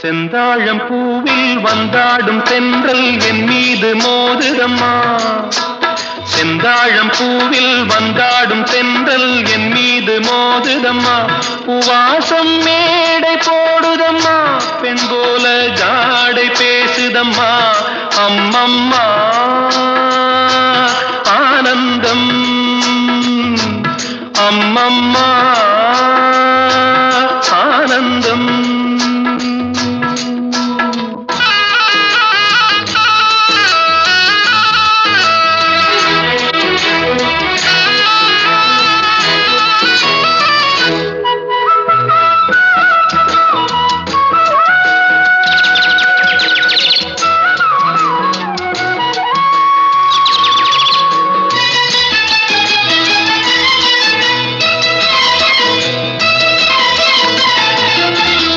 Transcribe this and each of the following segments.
செந்தாழம் பூவில் வந்தாடும் தென்றல் என் மீது மோதுதம்மா. செந்தாழம் பூவில் வந்தாடும் தென்றல் என் மீது மோதுதம்மா. உவாசம் மேடை போடுதம்மா, பெண் போல ஜாடை பேசுதம்மா. அம்மம்மா ஆனந்தம், அம்மம்மா ஆனந்தம்.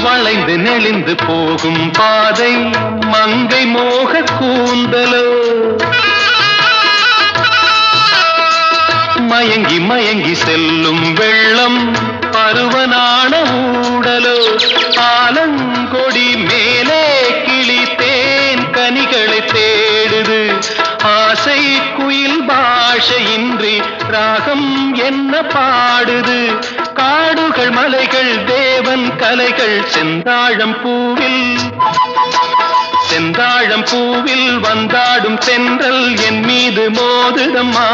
வளைந்து நெளிந்து போகும் பாதை மங்கை மோக கூந்தலோ, மயங்கி மயங்கி செல்லும் வெள்ளம் பருவனான ஊடலோ. ஆலங்கொடி மேலே கிளி தேன் கனிகளை தேடுது, ஆசை குயில் பாஷையின்றி ராகம் என்ன பாடுது. காடுகள் மலைகள் தேவன் கலைகள் செந்தாழம் பூவில், செந்தாழம் பூவில் வந்தாடும் தென்றல் என் மீது மோதுதம்மா.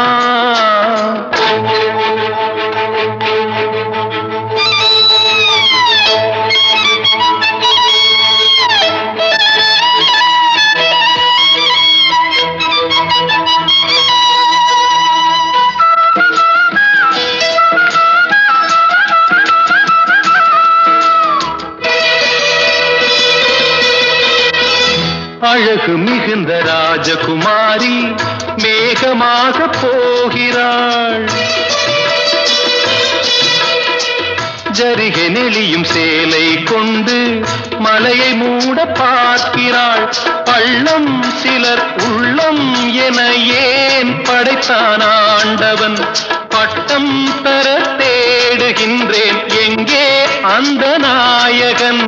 அழகு மிகுந்த ராஜகுமாரி மேகமாக போகிறாள், ஜரிகை நெளியும் சேலை கொண்டு மலையை மூட பார்க்கிறாள். பள்ளம் சிலர் உள்ளம் என ஏன் படைத்தான் ஆண்டவன்? பட்டம் பெற தேடுகின்றேன், எங்கே அந்த நாயகன்?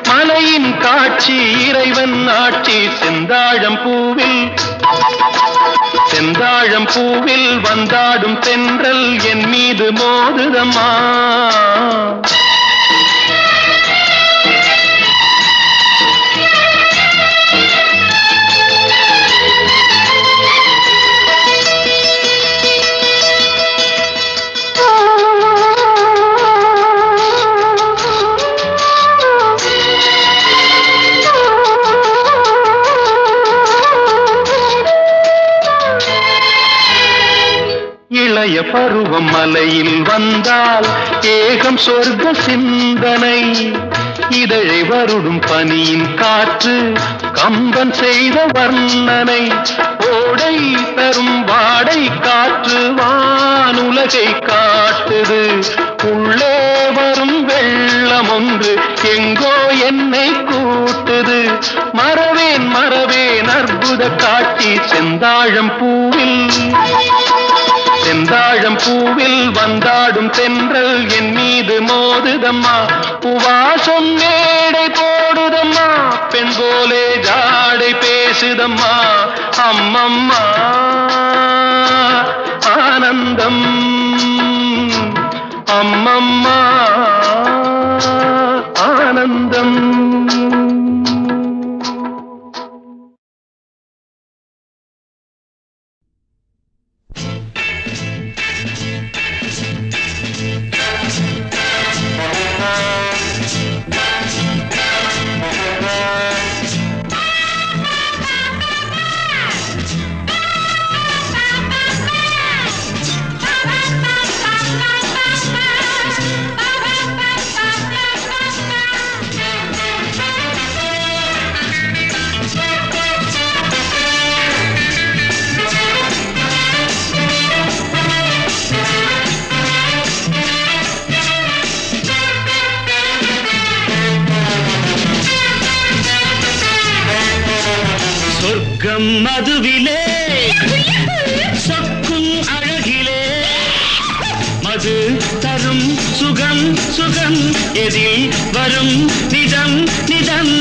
மலையின் காட்சி இறைவன் ஆட்சி செந்தாழம் பூவில், செந்தாழம் பூவில் வந்தாடும் தென்றல் என் மீது மோதுதம்மா. இளைய பருவம் மலையில் வந்தால் ஏகம் சொர்க்க சிந்தனை. இதழை வருடும் பனியின் காற்று கம்பன் செய்த வர்ணனை. ஓடை தரும் வாடை காற்று வானுலகை காட்டுது. உள்ளே வரும் வெள்ளம் ஒன்று எங்கோ என்னை கூட்டுது. மறவேன் மறவேன் அற்புத காட்சி செந்தாழம் பூவில், செந்தாழம் பூவில் வந்தாடும் தென்றல் என் மீது மோதுதம்மா. உவாசம் மேடை போடுதம்மா, பெண் போலே ஜாடை பேசுதம்மா. அம்மம்மா ஆனந்தம், அம்மம்மா ஆனந்தம். சொர்க்கம் மதுவிலே சொக்கும் அழகிலே மது தரும் சுகம் சுகம் எதில் வரும் நிதம் நிதம்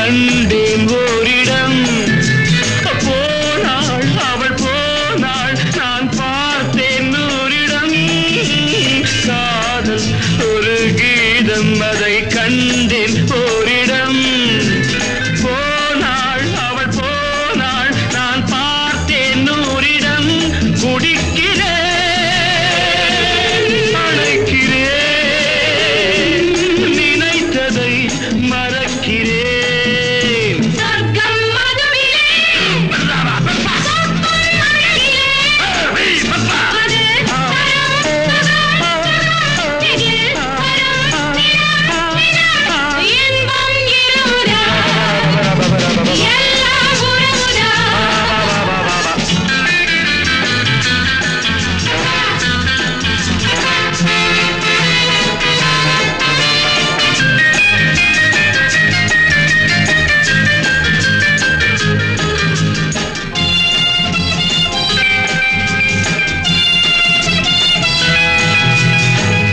கண்டேன் ஓரிடம். போனாள் அவள் போனாள், நான் பார்த்தேன் நூறிடம். காதல் ஒரு கீதம், அதை கண்டேன் ஓரிடம். போனாள் அவள் போனாள், நான் பார்த்தேன் நூறிடம். குடிக்கிறேன் அழைக்கிறேன், நினைத்ததை மறக்கிறேன். சொர்க்கம் மதுவிலே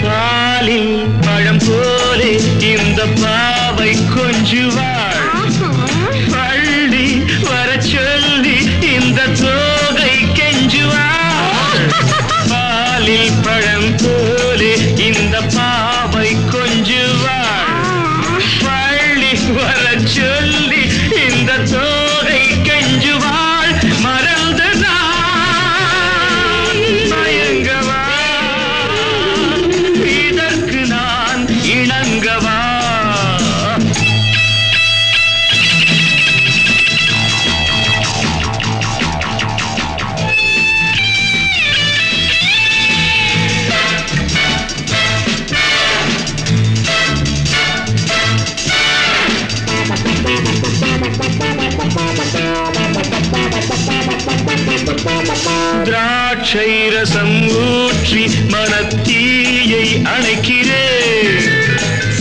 பாலில் பழம் போலே இந்த பாவை கொஞ்சுவாள். பள்ளி வர சொல்லி இந்த தோகை கெஞ்சுவாள். பாலில் பழம் போலே இந்த பாவை கொஞ்சுவாள். பள்ளி வர சொல்லி இந்த தோகை கெஞ்சுவாள். மறந்து நான் மயங்கவா, இதற்கு நான் இணங்கவா? திராட்சை ரசம் ஊற்றி மனத்தீயை அணைக்கிறேன்.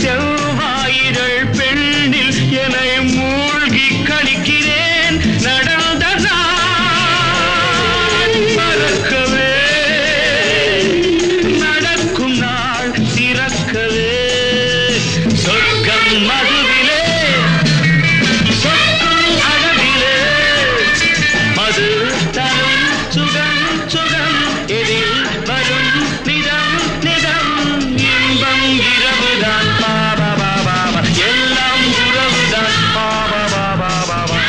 செவ்வாயிரள் பெண்ணில் என்னை மூழ்கி கழிக்கிறேன். நடந்த நாள் மறக்கவே, நடக்கும் நாள் திறக்கவே. சொர்க்கம் மதுவிலே, சொர்க்கம் அழகிலே, மது தரும் சுகம் சுகம், எதில் வரும் நிதம் நிதம். இன்பம் இரவுதான் பாபா பாபா, எல்லாம் உறவுதான் பாபா பாபா பாபா பாபா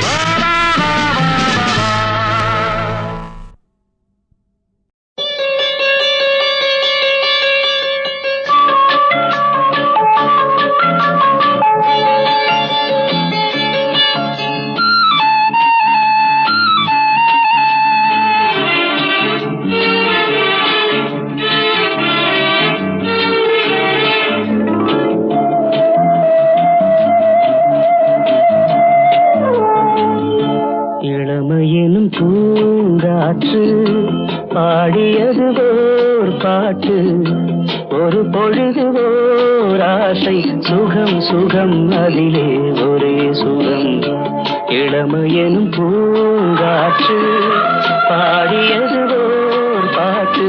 பாபா பாபா. இளமையெனும் பூங்காற்று பாடியது ஓர் பாட்டு, ஒரு பொழுது ஓர் ஆசை. சுகம் சுகம் அதிலே ஒரே சுகம். இளமையெனும் பூங்காற்று பாடியது ஓர் பாட்டு,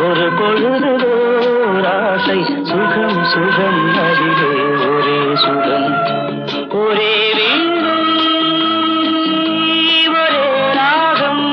ஒரு பொழுது ஓர் ஆசை. சுகம் சுகம் அதிலே ஒரே சுகம். ஒரே வீணை, ஒரே ராகம்.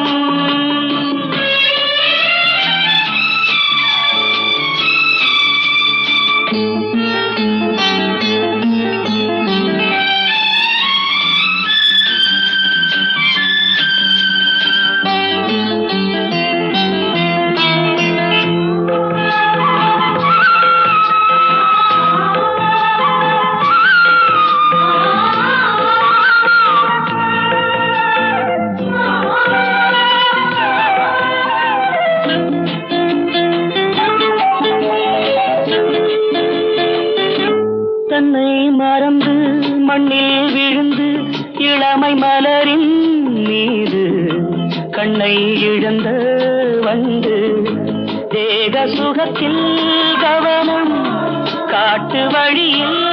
தன்னை மறந்து மண்ணில் விழுந்து இளமை மலரின் மீது கண்ணை இழந்த வந்து தேக சுகத்தில் கவனம், காட்டு வழியில்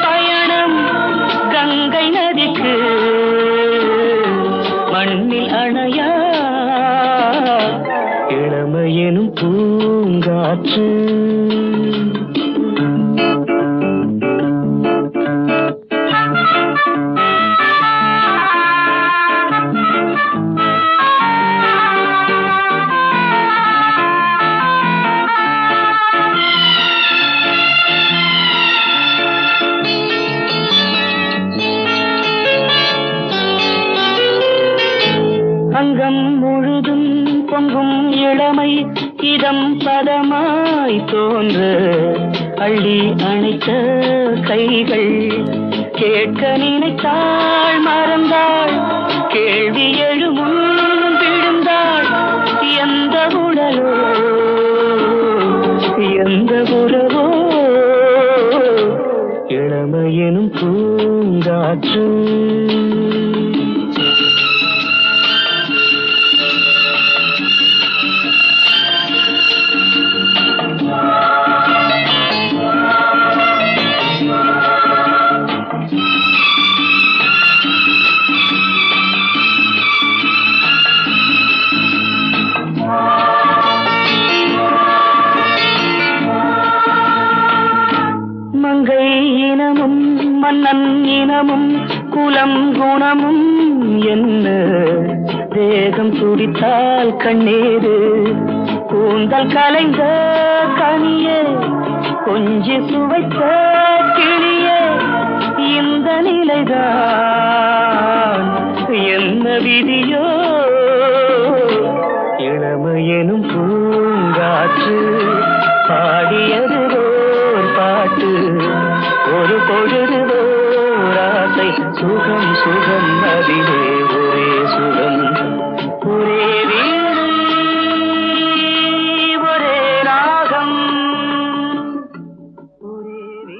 பயணம். கங்கை நதிக்கு மண்ணில் அணையா இளமையெனும் பூங்காற்று. போன்று அள்ளி அணைத்த கைகள் கேட்க நினைத்தாள் மறந்தாள் கேள்வி எழுமுன் விழுந்தாள் எந்த உடலோ எந்த உறவோ இளமையெனும் பூங்காற்று மங்கை இனமும் மன்னன் இனமும் குலம் குணமும் என்ன தேகம் துடித்தால் கண்ணீரு கூந்தல் கலைந்த கனியே கொஞ்சி சுவைத்த கிளியே இந்த நிலைதான் என்ன விதியோ இளமையெனும் பூங்காற்று பாடியது பாட்டு ஒரு பொழுது ஓராசை சுகம் சுகம் அதிலே ஒரே சுகம் ஒரே வீடு ஒரே ராகம் ஒரே வீடு.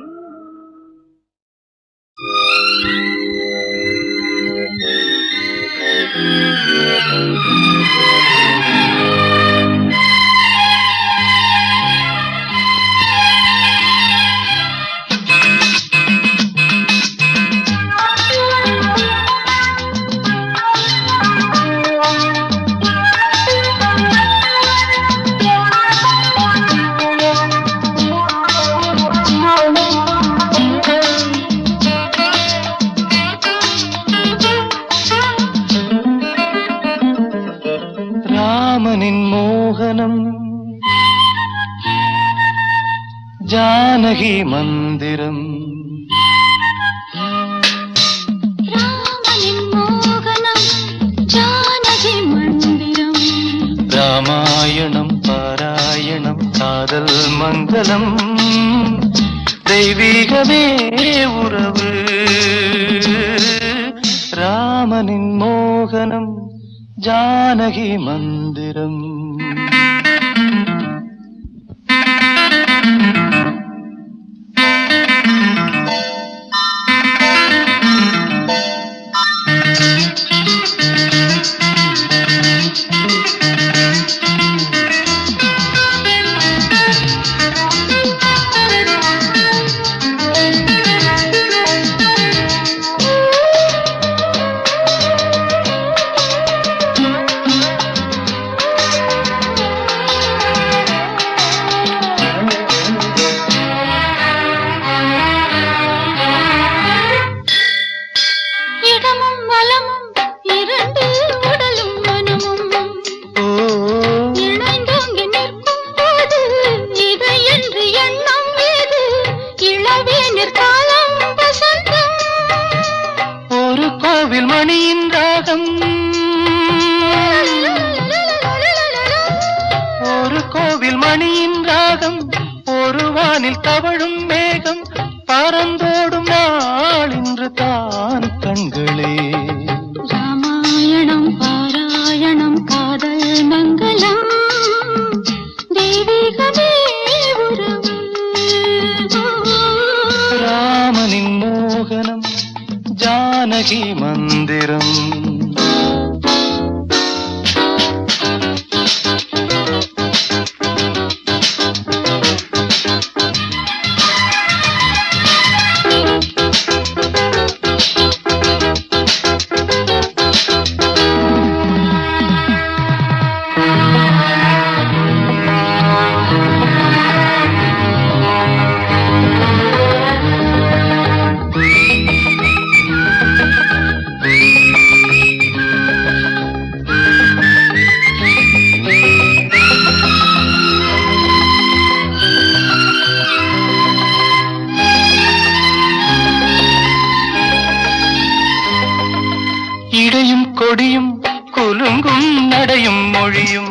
ராமனின் மோகனம் ஜானகி மந்திரம் ராமனின் மோகனம் ஜானகி மந்திரம் ராமாயணம் பாராயணம் காதல் மங்களம் தெய்வீகமே உறவு ராமனின் மோகனம் ஜானகி மந்திரம் மணியின் ராகம் ஒரு கோவில் மணியின் ராகம் ஒரு வானில் தவழும் மேகம் பறந்தோடும் நாள் இன்று தான் கண்களே ராமாயணம் பாராயணம் காதல் மங்களம் தெய்வீகமே உறவு ராமனின் மோகனம் ஜானகி மந்திரம் இடையும் கொடியும் குலுங்கும் நடையும் மொழியும்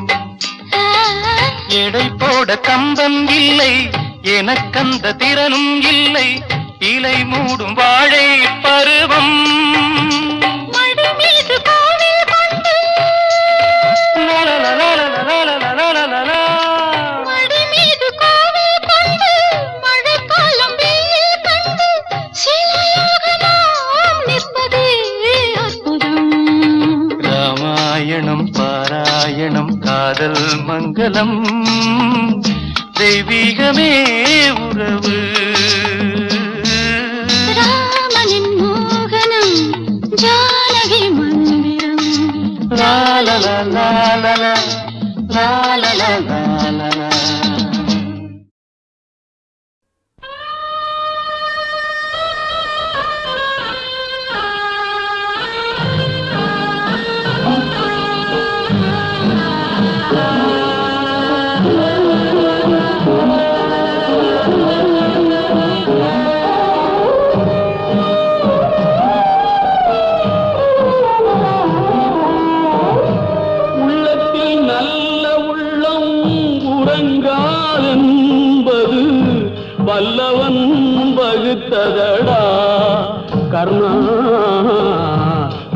எடை போட கம்பம் இல்லை எனக்கந்த திறனும் இல்லை இலை மூடும் வாழை பருவம் மடி மீது கோவில் கொண்டு மடி மீது கோவில் கொண்டு மழைக்காலம் வெயில் கண்டு சிலையாக நாம் நிற்பதே அற்புதம். ராமாயணம் பாராயணம் காதல் மங்களம் தெய்வீகமே உறவு ராமனின் மோகனம் ஜானகி மந்திரம் லாலலா லாலலா வல்லவன் வகுத்ததடா கர்ணா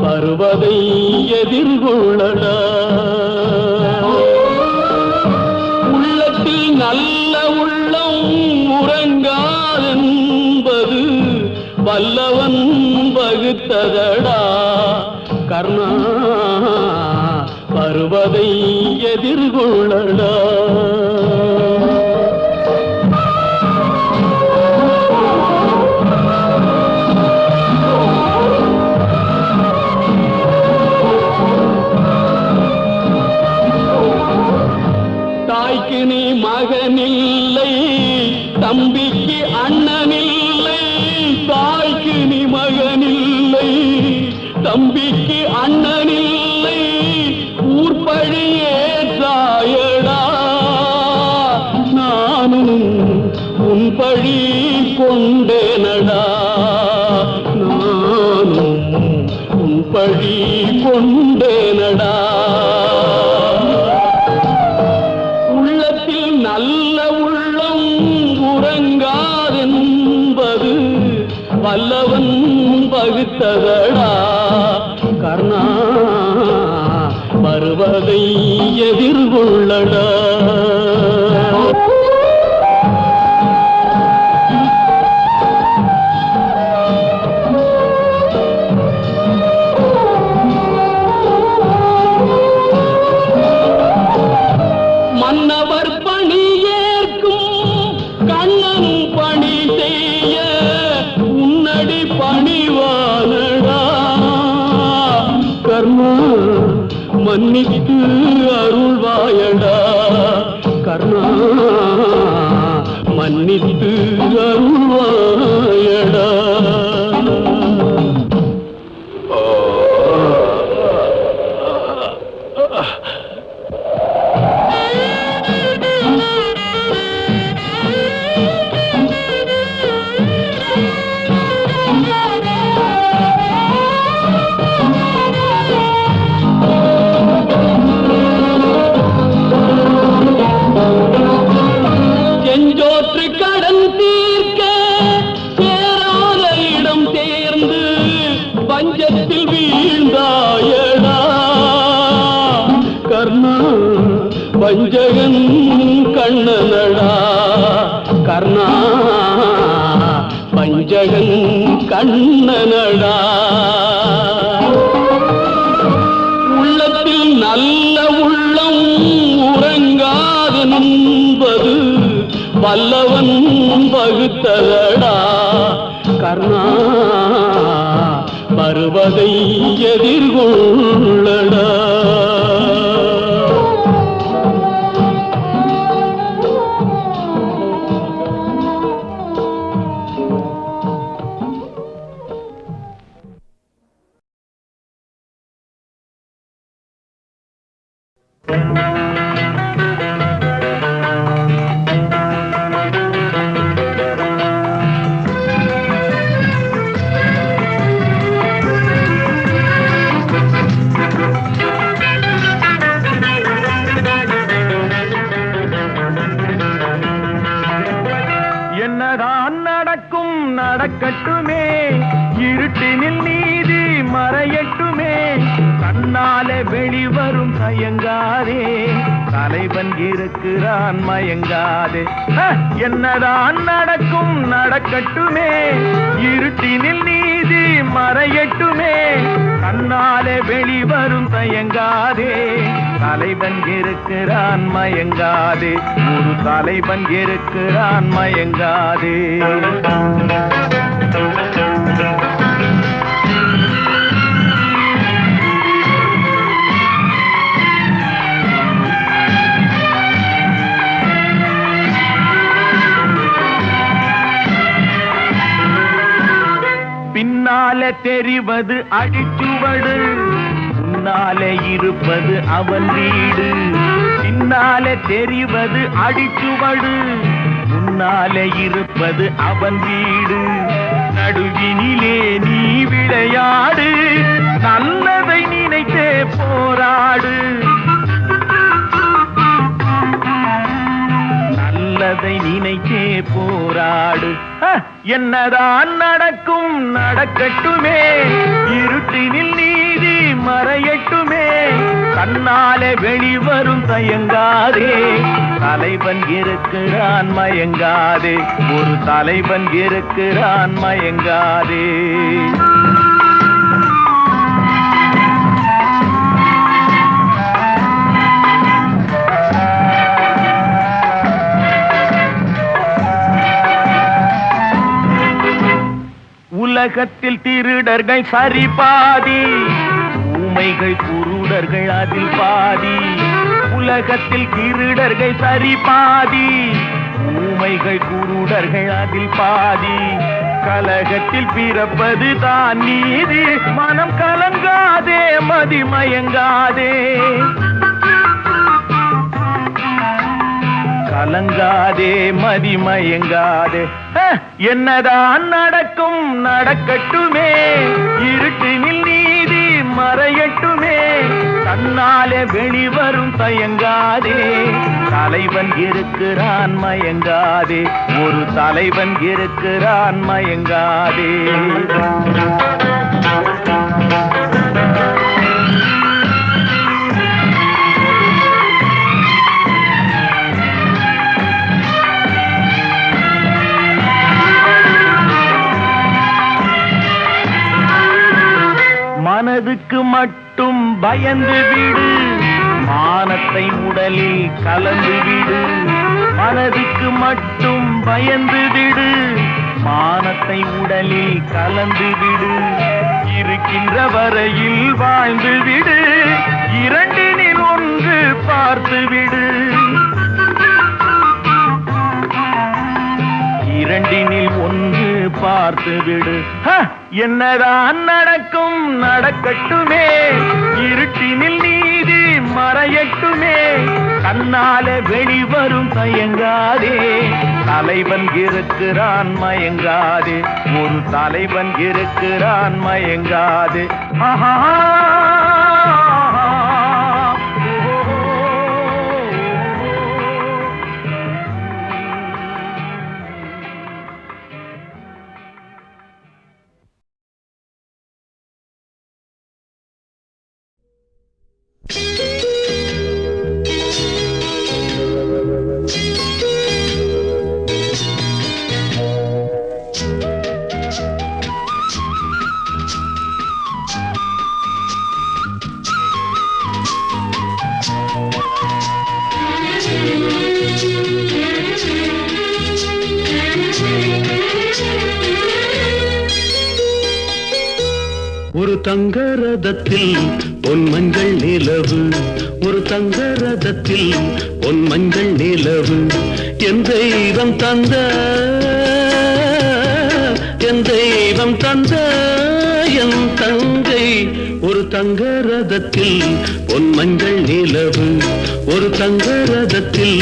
பருவதை எதிர்கொள்ளடா உள்ளத்தில் நல்ல உள்ளம் உறங்காதென்பது வல்லவன் வகுத்ததடா கர்ணா பருவதை எதிர்கொள்ளடா தாய்க்கு நீ மகனில்லை தம்பிக்கு அண்ணனில்லை தாய்க்கு நீ மகனில்லை தம்பிக்கு அண்ணனில்லை ஊர்பழியே தாயடா நானும் உன் பழி கொண்டேனடா நானும் உன் பழி கொண்டேனடா நல்ல உள்ளம் உறங்காதென்பது வல்லவன் வகுத்ததடா கர்ணா வருவதை எதிர்கொள்ளடா மன்னவர் பணி ஏற்கும் கண்ணன் பணி செய்ய உன்னடி பணிவானடா கர்ணா மன்னித்து அருள்வாயடா கர்ணா மன்னித்து அருள்வாயடா செஞ்சோற்று கடன் தீர்க்க சேராத இடம் சேர்ந்து பஞ்சத்தில் வீழ்ந்தாயடா கர்ணா வஞ்சகன் கண்ணனடா கர்ணா வஞ்சகன் கண்ணனடா உள்ளத்தில் நல்ல உள்ளம் உறங்காதென்பது வல்லவன் வகுத்ததடா கர்ணா வருவதை எதிர்கொள்ளடா நடக்கட்டுமே இருட்டினில் நீதி மறையட்டுமே கண்ணாலே வெளிவரும் தயங்காதே தலைவன் இருக்கிறான் மயங்காதே என்னதான் நடக்கும் நடக்கட்டுமே இருட்டினில் நீதி மறையட்டுமே கண்ணாலே வெளிவரும் தயங்காதே தலைவன் இருக்கிறான் மயங்காதே ஒரு தலைவன் இருக்கிறான் மயங்காதே பின்னாலே தெரிவது அடிச்சுவடு முன்னாலே இருப்பது அவன் வீடு பின்னாலே தெரிவது அடிச்சுவடு முன்னாலே இருப்பது அவன் வீடு நடுவினிலே நீ விளையாடு நல்லதை நினைத்தே போராடு நல்லதை நினைத்தே போராடு என்னதான் நடக்கும் நடக்கட்டுமே இருட்டினில் நீதி மறையட்டுமே கண்ணாலே வெளிவரும் தயங்காதே தலைவன் இருக்கிறான் மயங்காதே ஒரு தலைவன் இருக்கிறான் மயங்காதே உலகத்தில் திருடர்கள் சரி பாதி ஊமைகள் குருடர்கள் அதில் பாதி உலகத்தில் திருடர்கள் சரி பாதி ஊமைகள் குருடர்கள் அதில் பாதி கலகத்தில் பிறப்பது தான் நீதி மனம் கலங்காதே மதிமயங்காதே கலங்காதே மதிமயங்காதே என்னதான் நடக்கும் நடக்கட்டுமே இருட்டினில் நீதி மறையட்டுமே கண்ணாலே வெளிவரும் தயங்காதே தலைவன் இருக்கிறான் மயங்காதே ஒரு தலைவன் இருக்கிறான் மயங்காதே மனதுக்கு மட்டும் பயந்து விடு மானத்தை உடலில் கலந்து விடு மனதுக்கு மட்டும் பயந்து விடு மானத்தை உடலில் கலந்து விடு இருக்கின்ற வரையில் வாழ்ந்து விடு இரண்டினில் ஒன்று பார்த்து விடு இரண்டினில் ஒன்று பார்த்து விடு என்னதான் நடக்கும் நடக்கட்டுமே இருட்டினில் நீதி மறையட்டுமே கண்ணாலே வெளிவரும் தயங்காதே தலைவன் இருக்கிறான் மயங்காதே ஒரு தலைவன் இருக்கிறான் மயங்காதே ஆஹா ஒரு தங்க ரதத்தில் பொன் மஞ்சள் நிலவு ஒரு தங்க ரதத்தில் பொன் மஞ்சள் நிலவு என் தெய்வம் தந்த என் தெய்வம் தந்த என் தங்கை ஒரு தங்க ரதத்தில் பொன் மஞ்சள் நிலவு ஒரு தங்க ரதத்தில்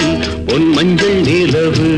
பொன் மஞ்சள் நிலவு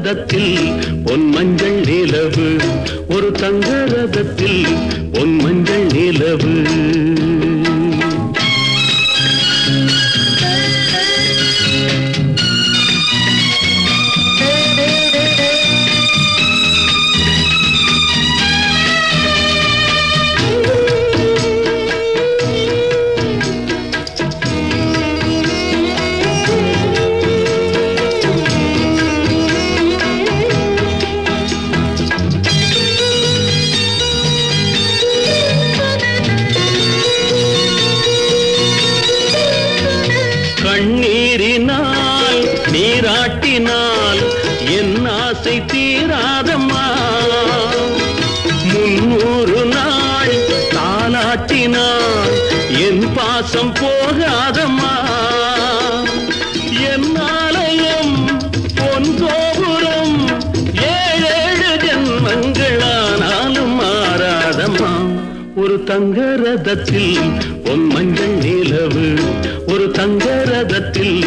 ரதத்தில் பொன் மஞ்சள் நிலவு, ஒரு தங்க ரதத்தில் பொன் மஞ்சள் நிலவு. கண்ணீரினால் நீராட்டினால் என் ஆசை தீராதம்மா, 300 நாள் தாலாட்டினால் என் பாசம் போகாதம்மா. என் ஆலயம் பொன் கோபுரம் 7 ஜென்மங்களானாலும் மாறாதம்மா. ஒரு தங்க ரதத்தில் பொன் மஞ்சள் நிலவு, ஒரு தங்க ரதத்தில்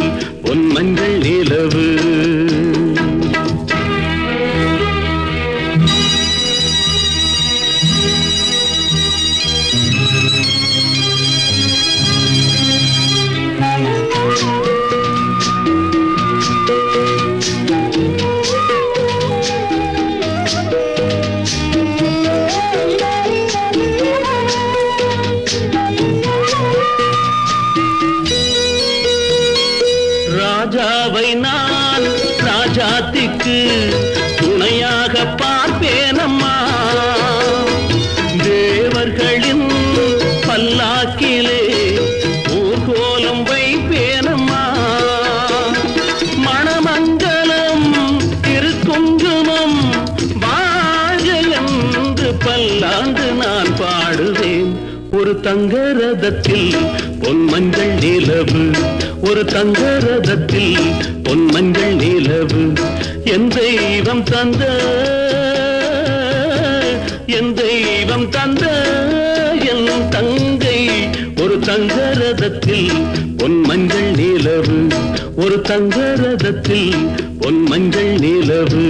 பொன் மஞ்சள் நிலவு. ராஜாவை நான் ராஜாத்திக்கு துணையாக பார்ப்பேனம்மா, தேவர்களின் பல்லாக்கிலே ஊர்கோலம் வைப்பேனம்மா. மணமங்கலம் திருக்குங்குமம் வாழ்க என்று பல்லாண்டு நான் பாடுவேன். ஒரு தங்க ரதத்தில் பொன் மஞ்சள் நிலவு, ஒரு தங்க ரதத்தில் பொன் மஞ்சள் நிலவு. என் தெய்வம் தந்த, என் தெய்வம் தந்த என் தங்கை, ஒரு தங்க ரதத்தில் பொன் மஞ்சள் நிலவு, ஒரு தங்க ரதத்தில் பொன் மஞ்சள் நிலவு.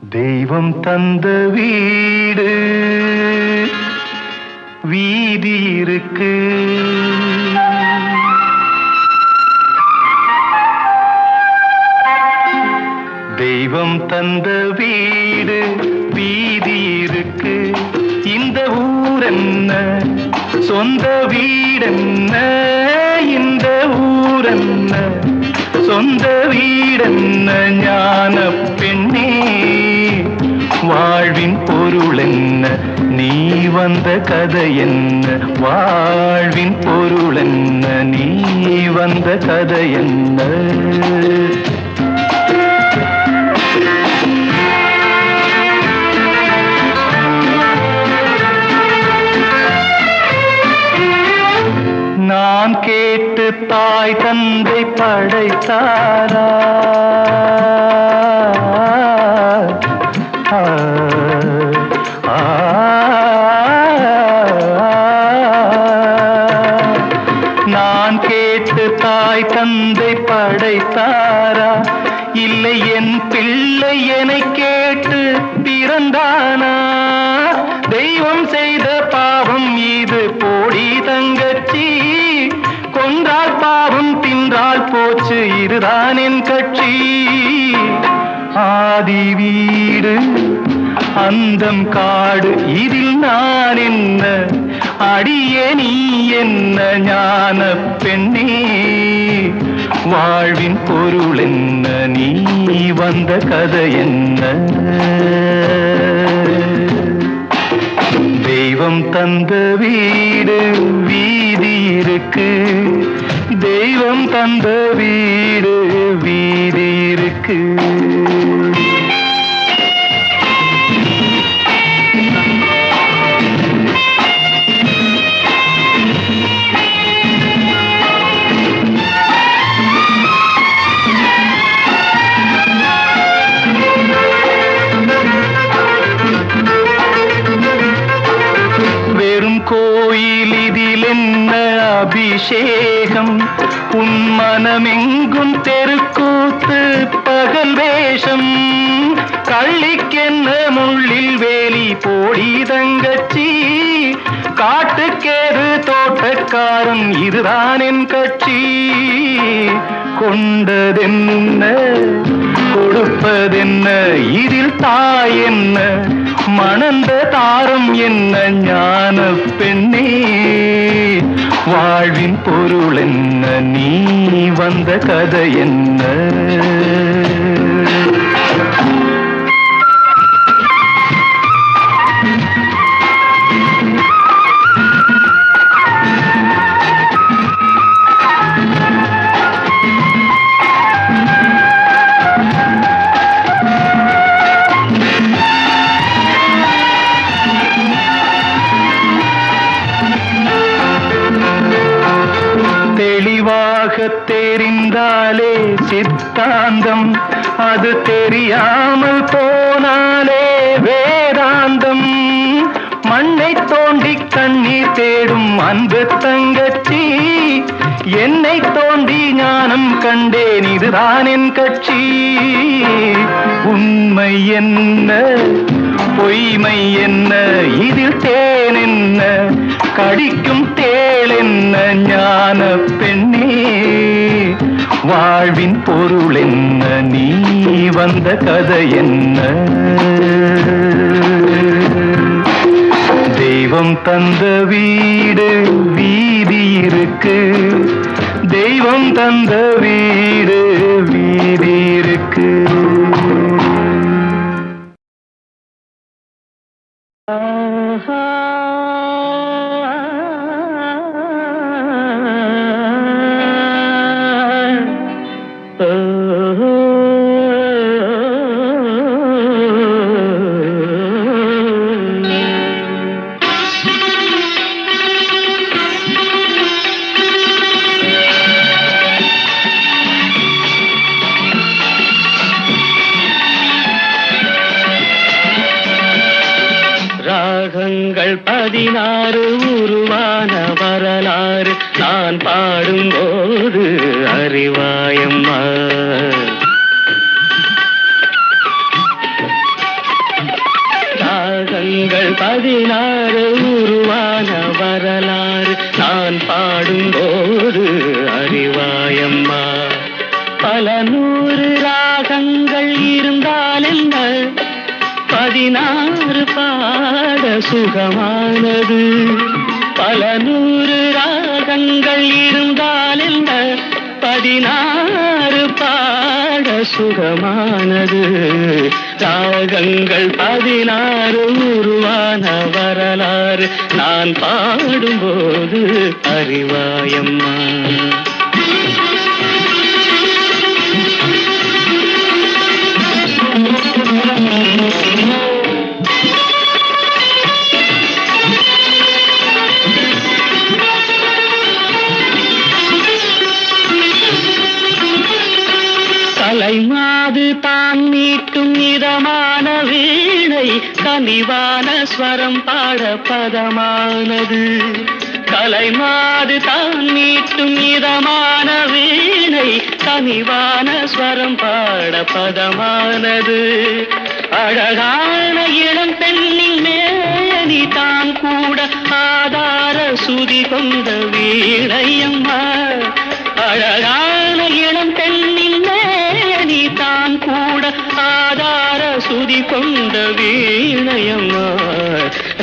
தெய்வம் தந்த வீடு வீதி இருக்கு, தெய்வம் தந்த வீடு வீதி இருக்கு. இந்த ஊரென்ன சொந்த வீடென்ன, இந்த ஊரென்ன சொந்த வீடென்ன. ஞான பெண்ணே வாழ்வின் பொருள் என்ன, நீ வந்த கதை என்ன, வாழ்வின் பொருள் என்ன, நீ வந்த கதை என்ன. நான் கேட்டு தாய் தந்தை படைத்தாரா, நான் கேட்டு தாய் தந்தை படைத்தாரா, இல்லை என் பிள்ளை என்னை கேட்டு பிறந்தானா. தெய்வம் செய்த பாவம் இது போடி தங்கச்சி, கொன்றால் பாவம் தின்றால் போச்சு இதுதான் என் கட்சி. ஆதி வீடு அந்தம் காடு இதில் நான் என்ன, அடியே நீ என்ன ஞான பெண்ணே. வாழ்வின் பொருள் என்ன, நீ வந்த கதை என்ன. தெய்வம் தந்த வீடு வீதி இருக்கு, தெய்வம் தந்த வீடு வீதி இருக்கு. அபிஷேகம் உன் மனமெங்கும் தெருக்கூத்து பகல் வேஷம் கள்ளிக்கென்ன முள்ளில் வேலி போடி தங்கச்சி காட்டுக்கேது தோட்டக்காரன் இதுதான் என் கட்சி கொண்டதென்ன கொடுப்பதென்ன இதில் தாய் என்ன மணந்த தாரம் என்ன ஞான பெண்ணே வாழ்வின் பொருள் என்ன நீ வந்த கதை என்ன தெரிந்தாலே சித்தாந்தம் அது தெரியாமல் போனாலே வேதாந்தம் மண்ணை தோண்டி கண்ணீர் தேடும் அன்பு தங்கச்சி என்னை தோண்டி ஞானம் கண்டேன் இதுதான் என் கட்சி உண்மை என்ன பொய்மை என்ன இதில் தேன் என்ன கடிக்கும் தேள் என்ன ஞான பெண்ணே வாழ்வின் பொருள் என்ன நீ வந்த கதை என்ன தெய்வம் தந்த வீடு வீதி இருக்கு தெய்வம் தந்த வீடு வீதி இருக்கு ராகங்கள் 16 உருவான வரலாறு நான் பாடும்போது அறிவாயம்மா ராகங்கள் 16 உருவான வரலாறு நான் பாடும்போது அறிவாயம்மா பல 100 ராகங்கள் இருந்தால் என்ன 16 பாட சுகமானது பல 100 ராகங்கள் இருந்தால் என்ன 16 பாட சுகமானது ராகங்கள் 16 உருவான வரலாறு நான் பாடும்போது அறிவாயம்மா கலைமாது தான் மீட்டும் இதமான வீணை கனிவான ஸ்வரம் பாட பதமானது கலைமாது தான் மீட்டும் இதமான வீணை கனிவான ஸ்வரம் பாட பதமானது அழகான இளம் பெண்ணின் மேனி தான் கூட ஆதார சுதி கொண்ட வீணையம்மா அழகான இளம் பெண்ணின் மேனி தான் கூட ஆதார சுதி கொண்ட வீணையம்மா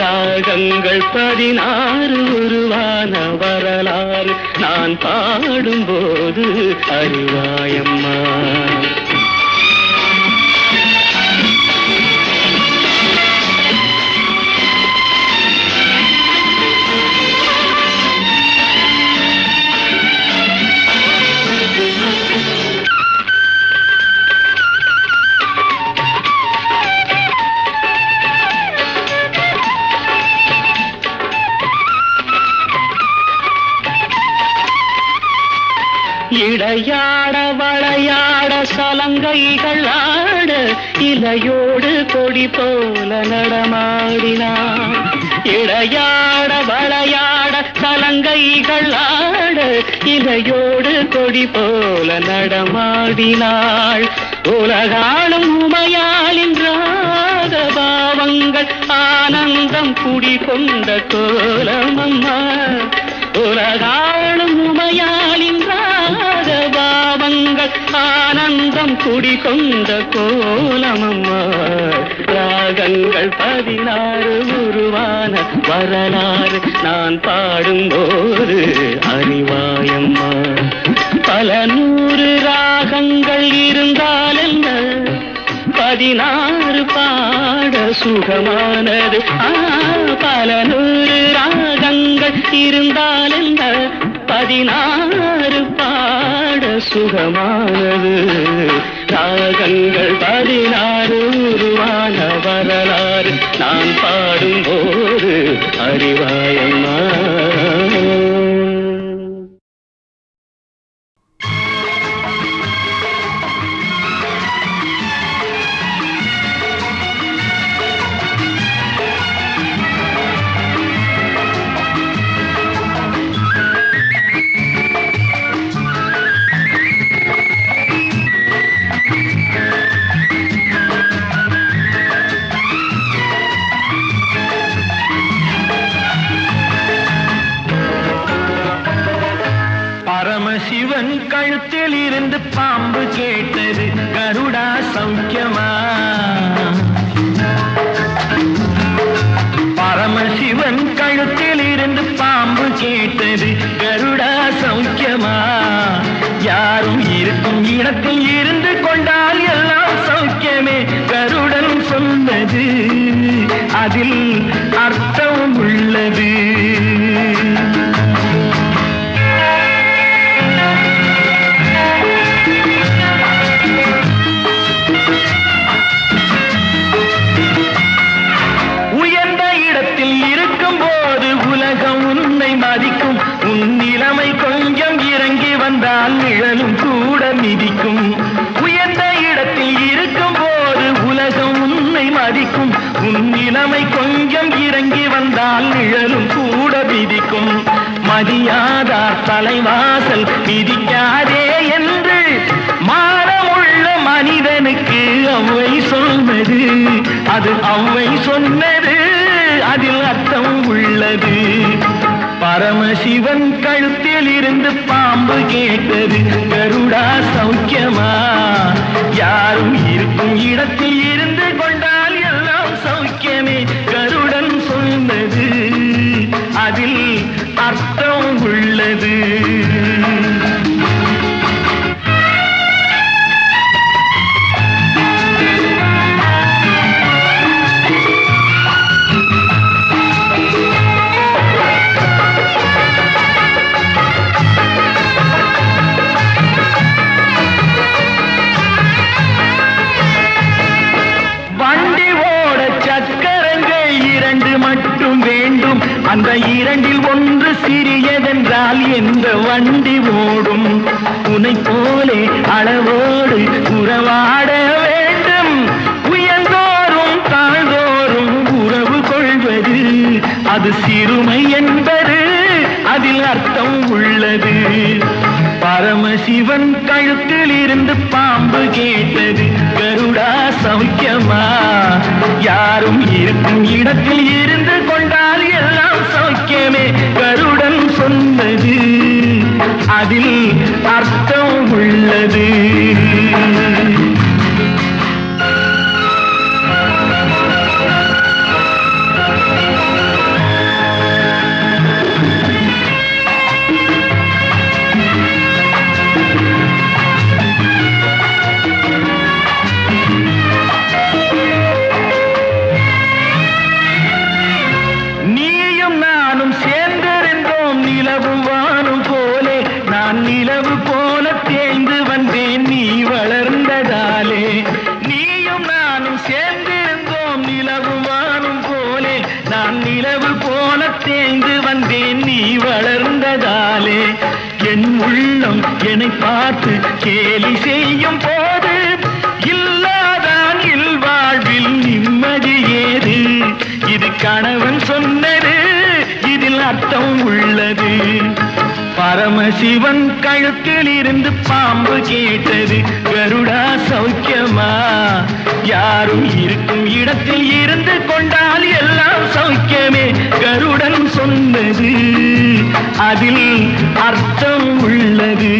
ராகங்கள் 16 உருவான வரலாறு நான் பாடும்போது அறிவாயம்மா இடையாட வளையாட சலங்கைகள் ஆட இலையோடு கொடி போல நடமாடினாள். இடையாட வளையாட சலங்கைகள் ஆட இலையோடு கொடி போல நடமாடினாள். உலகாளும் உமையாளின் ராக பாவங்கள் ஆனந்தம் குடிகொண்ட கோலமம்மா. உலகாளும் உமையாளின் ராக பாவங்கள் ஆனந்தம் குடிகொண்ட கோலமம்மா. ராகங்கள் 16 உருவான வரலாறு நான் பாடும்போது அறிவாயம்மா. பல 100 ராகங்கள் இருந்தால் என்ன, 16 பாட சுகமானது. பல 100 ராகங்கள் இருந்தால் என்ன, 16 பாட சுகமானது. ராகங்கள் 16 உருவான வரலாறு நான் பாடும்போது அறிவாயம்மா. பரமசிவன் கழுத்தில் இருந்து பாம்பு கேட்டது, கருடா சௌக்கியமா? பரமசிவன் கழுத்தில் இருந்து பாம்பு கேட்டது, கருடா சௌக்கியமா? யாரும் இருக்கும் இடத்தில் இருந்து கொண்டால் எல்லாம் சௌக்கியமே, கருடன் சொன்னது அதில் அர்த்தம் உள்ளது. உன் நிலைமை கொஞ்சம் இறங்கி வந்தால் நிழலும் கூட மிதிக்கும். உயர்ந்த இடத்தில் இருக்கும் போது உலகம் உன்னை மதிக்கும். உன் நிலைமை கொஞ்சம் இறங்கி வந்தால் நிழலும் கூட மிதிக்கும். மதியாதார் தலைவாசல் மிதிக்காதே என்று மானமுள்ள மனிதனுக்கு அவ்வை சொன்னது, அது அவ்வை சொன்னது, அதில் அர்த்தம் உள்ளது. பரமசிவன் கழுத்தில் இருந்து பாம்பு கேட்டது, கருடா சௌக்கியமா? யாரும் இருக்கும் இடத்தில் இருந்து கொண்டால் எல்லாம் சௌக்கியமே, கருடன் சொன்னது அதில் அர்த்தம் உள்ளது. அந்த இரண்டில் ஒன்று சிறியதென்றால் எந்த வண்டி ஓடும்? உன்னை போலே அளவோடு உறவாட வேண்டும். உயர்ந்தோறும் தாழ்ந்தோறும் உறவு கொள்வது அது சிறுமை என்பது அதில் அர்த்தம் உள்ளது. பரமசிவன் கழுத்தில் இருந்து பாம்பு கேட்டது, கருடா சௌக்கியமா? யாரும் இருக்கும் இடத்தில் இருந்து கொண்டால் எல்லாம் சௌக்கியமே, கருடன் சொன்னது அதில் அர்த்தம் உள்ளது. நிலவு போல தேய்ந்து வந்தேன், நீ வளர்ந்த என் உள்ளம் என்னை பார்த்து கேலி செய்யும் போது இல்லாதான் இல்வாழ்வில் நிம்மதி ஏது இது கணவன் சொன்னது இதில் அர்த்தம் உள்ளது பரமசிவன் கழுத்தில் இருந்து பாம்பு கேட்டது கருடா சௌக்கியமா யாரும் இருக்கும் இடத்தில் இருந்து கொண்டால் எல்லாம் சௌக்கியமே கருடன் சொன்னது அதில் அர்த்தம் உள்ளது